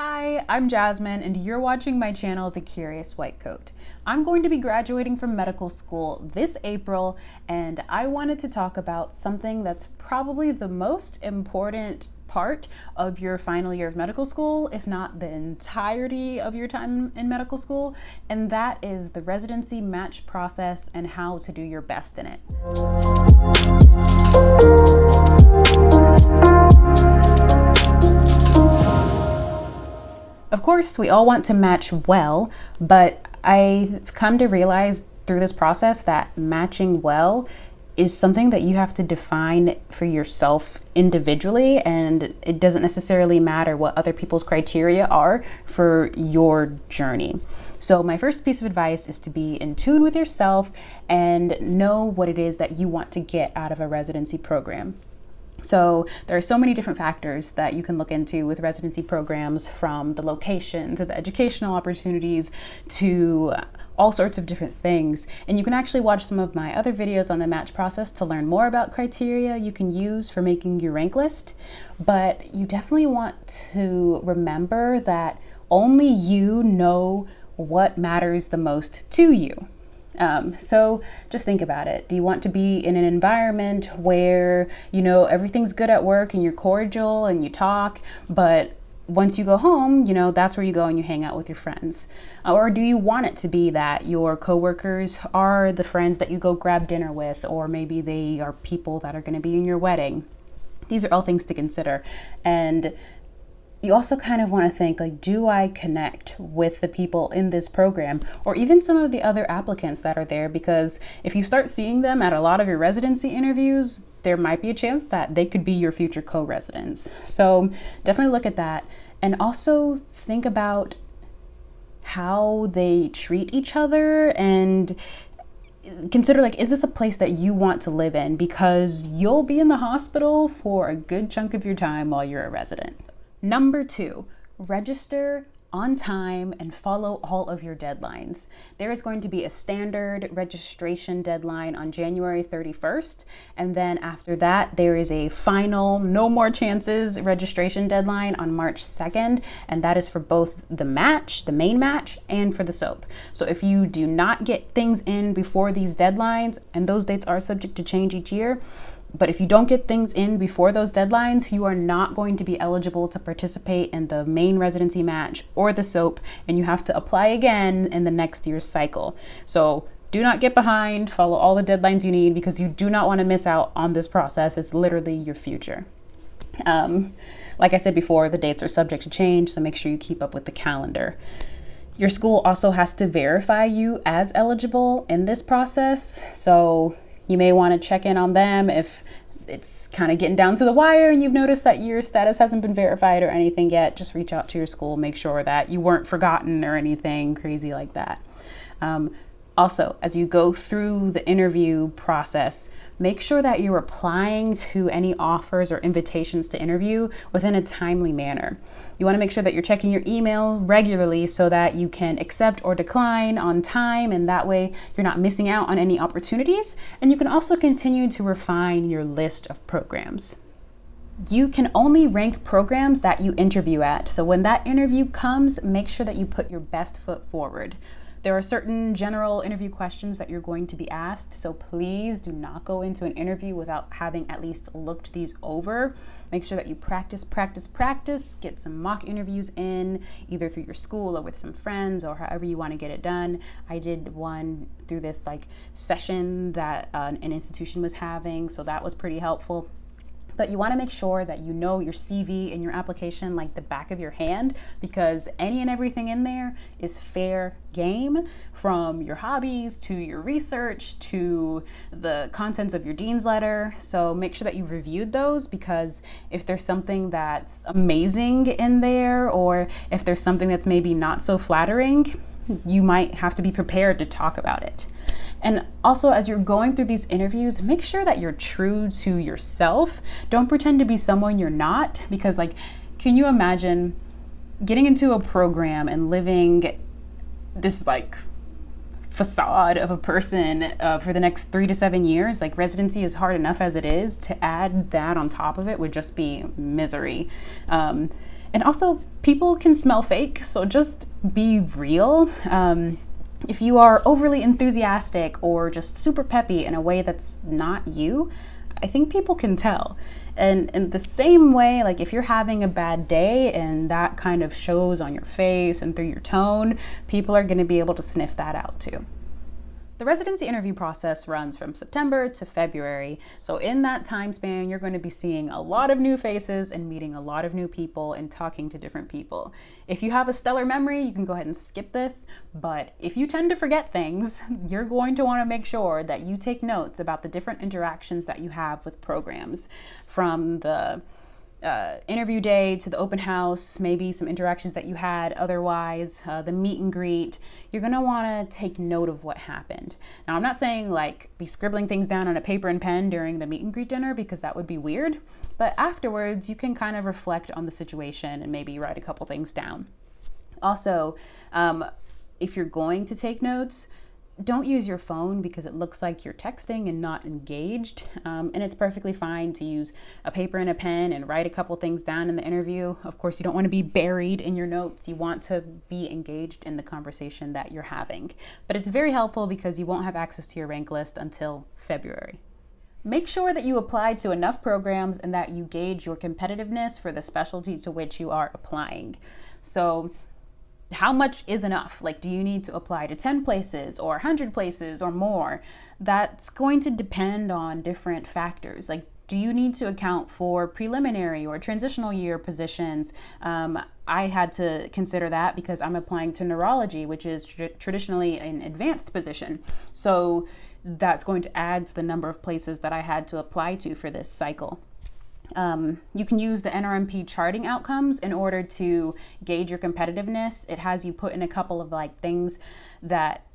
Hi, I'm Jasmine, and you're watching my channel, The Curious White Coat. I'm going to be graduating from medical school this April, and I wanted to talk about something that's probably the most important part of your final year of medical school, if not the entirety of your time in medical school, and that is the residency match process and how to do your best in it. Of course, we all want to match well, but I've come to realize through this process that matching well is something that you have to define for yourself individually, and it doesn't necessarily matter what other people's criteria are for your journey. So my first piece of advice is to be in tune with yourself and know what it is that you want to get out of a residency program. So there are so many different factors that you can look into with residency programs, from the location to the educational opportunities to all sorts of different things. And you can actually watch some of my other videos on the match process to learn more about criteria you can use for making your rank list. But you definitely want to remember that only you know what matters the most to you. So just think about it. Do you want to be in an environment where, everything's good at work and you're cordial and you talk, but once you go home, that's where you go and you hang out with your friends? Or do you want it to be that your coworkers are the friends that you go grab dinner with, or maybe they are people that are going to be in your wedding? These are all things to consider. And you also kind of want to think, do I connect with the people in this program, or even some of the other applicants that are there? Because if you start seeing them at a lot of your residency interviews, there might be a chance that they could be your future co-residents. So definitely look at that. And also think about how they treat each other, and consider, is this a place that you want to live in? Because you'll be in the hospital for a good chunk of your time while you're a resident. Number 2, register on time and follow all of your deadlines. There is going to be a standard registration deadline on January 31st. And then after that, there is a final no more chances registration deadline on March 2nd. And that is for both the match, the main match, and for the SOAP. So if you do not get things in before these deadlines, and those dates are subject to change each year, but if you don't get things in before those deadlines, you are not going to be eligible to participate in the main residency match or the SOAP, and you have to apply again in the next year's cycle. So do not get behind, follow all the deadlines you need, because you do not want to miss out on this process. It's literally your future. Like I said before, the dates are subject to change, so make sure you keep up with the calendar. Your school also has to verify you as eligible in this process, so you may want to check in on them if it's kind of getting down to the wire and you've noticed that your status hasn't been verified or anything yet. Just reach out to your school, make sure that you weren't forgotten or anything crazy like that. Also, as you go through the interview process, make sure that you're replying to any offers or invitations to interview within a timely manner. You want to make sure that you're checking your email regularly so that you can accept or decline on time, and that way you're not missing out on any opportunities. And you can also continue to refine your list of programs. You can only rank programs that you interview at. So when that interview comes, make sure that you put your best foot forward. There are certain general interview questions that you're going to be asked, so please do not go into an interview without having at least looked these over. Make sure that you practice, get some mock interviews in, either through your school or with some friends, or however you want to get it done. I did one through this session that an institution was having, so that was pretty helpful. But you want to make sure that you know your CV and your application like the back of your hand, because any and everything in there is fair game, from your hobbies to your research to the contents of your dean's letter. So make sure that you've reviewed those, because if there's something that's amazing in there, or if there's something that's maybe not so flattering, you might have to be prepared to talk about it. And also, as you're going through these interviews, make sure that you're true to yourself. Don't pretend to be someone you're not, because can you imagine getting into a program and living this facade of a person for the next 3 to 7 years? Residency is hard enough as it is. To add that on top of it would just be misery. And also, people can smell fake, so just be real. If you are overly enthusiastic or just super peppy in a way that's not you, I think people can tell. And in the same way, like if you're having a bad day and that kind of shows on your face and through your tone, people are going to be able to sniff that out too. The residency interview process runs from September to February. So in that time span, you're going to be seeing a lot of new faces and meeting a lot of new people and talking to different people. If you have a stellar memory, you can go ahead and skip this. But if you tend to forget things, you're going to want to make sure that you take notes about the different interactions that you have with programs, from the interview day to the open house, maybe some interactions that you had otherwise, the meet and greet. You're going to want to take note of what happened. Now, I'm not saying like be scribbling things down on a paper and pen during the meet and greet dinner, because that would be weird. But afterwards, you can kind of reflect on the situation and maybe write a couple things down. Also, if you're going to take notes, don't use your phone because it looks like you're texting and not engaged. And it's perfectly fine to use a paper and a pen and write a couple things down in the interview. Of course, you don't want to be buried in your notes. You want to be engaged in the conversation that you're having. But it's very helpful because you won't have access to your rank list until February. Make sure that you apply to enough programs and that you gauge your competitiveness for the specialty to which you are applying. So how much is enough? Like, do you need to apply to 10 places or 100 places or more? That's going to depend on different factors. Like, do you need to account for preliminary or transitional year positions? I had to consider that because I'm applying to neurology, which is traditionally an advanced position. So that's going to add to the number of places that I had to apply to for this cycle. You can use the NRMP charting outcomes in order to gauge your competitiveness. It has you put in a couple of like things that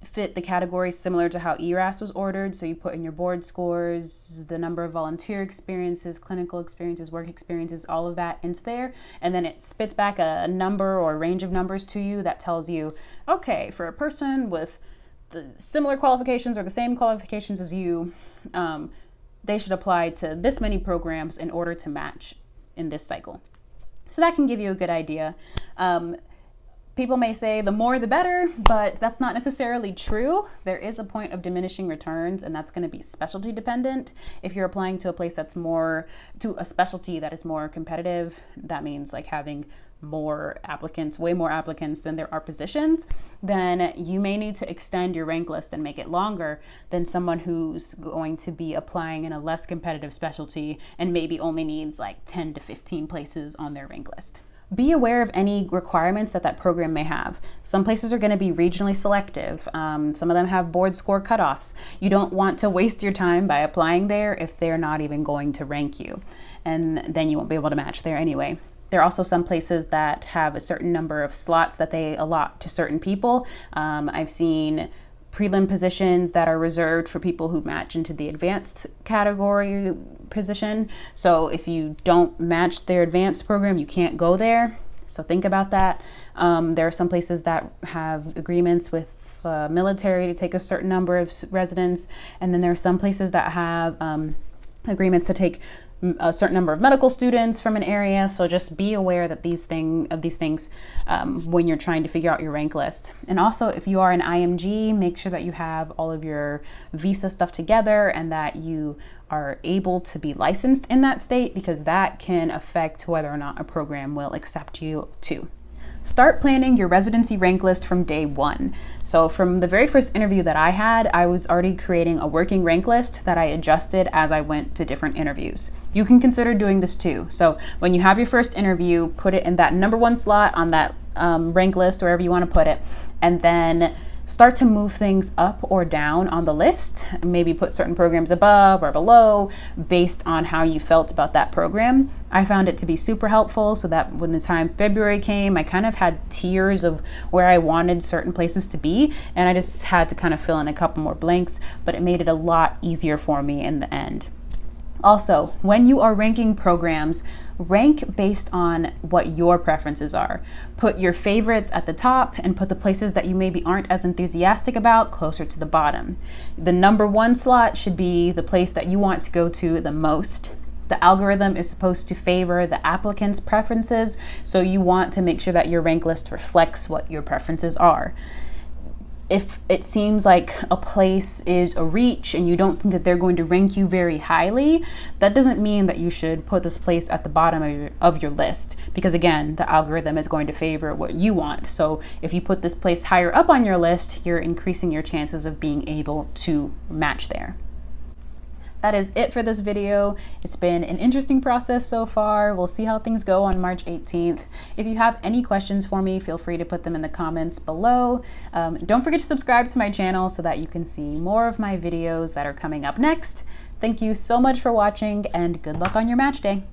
fit the categories similar to how ERAS was ordered. So you put in your board scores, the number of volunteer experiences, clinical experiences, work experiences, all of that into there. And then it spits back a number or range of numbers to you that tells you, okay, for a person with the similar qualifications or the same qualifications as you, they should apply to this many programs in order to match in this cycle. So that can give you a good idea. People may say the more the better, but that's not necessarily true. There is a point of diminishing returns, and that's going to be specialty dependent. If you're applying to a place that's more, to a specialty that is more competitive, that means like having more applicants, way more applicants than there are positions, then you may need to extend your rank list and make it longer than someone who's going to be applying in a less competitive specialty and maybe only needs like 10 to 15 places on their rank list. Be aware of any requirements that program may have. Some places are going to be regionally selective. Some of them have board score cutoffs. You don't want to waste your time by applying there if they're not even going to rank you. And then you won't be able to match there anyway. There are also some places that have a certain number of slots that they allot to certain people. I've seen prelim positions that are reserved for people who match into the advanced category position. So if you don't match their advanced program, you can't go there. So think about that. There are some places that have agreements with military to take a certain number of residents. And then there are some places that have agreements to take a certain number of medical students from an area. So just be aware that these things when you're trying to figure out your rank list. And also, if you are an IMG, make sure that you have all of your visa stuff together and that you are able to be licensed in that state, because that can affect whether or not a program will accept you too. Start planning your residency rank list from day one. So from the very first interview that I had, I was already creating a working rank list that I adjusted as I went to different interviews. You can consider doing this too. So when you have your first interview, put it in that number one slot on that rank list, wherever you want to put it, and then start to move things up or down on the list. Maybe put certain programs above or below based on how you felt about that program. I found it to be super helpful so that when the time February came, I kind of had tiers of where I wanted certain places to be, and I just had to kind of fill in a couple more blanks, but it made it a lot easier for me in the end. Also, when you are ranking programs, rank based on what your preferences are. Put your favorites at the top and put the places that you maybe aren't as enthusiastic about closer to the bottom. The number one slot should be the place that you want to go to the most. The algorithm is supposed to favor the applicant's preferences, so you want to make sure that your rank list reflects what your preferences are. If it seems like a place is a reach and you don't think that they're going to rank you very highly, that doesn't mean that you should put this place at the bottom of your list, because again, the algorithm is going to favor what you want. So if you put this place higher up on your list, you're increasing your chances of being able to match there. That is it for this video. It's been an interesting process so far. We'll see how things go on March 18th. If you have any questions for me, feel free to put them in the comments below. Don't forget to subscribe to my channel so that you can see more of my videos that are coming up next. Thank you so much for watching, and good luck on your match day.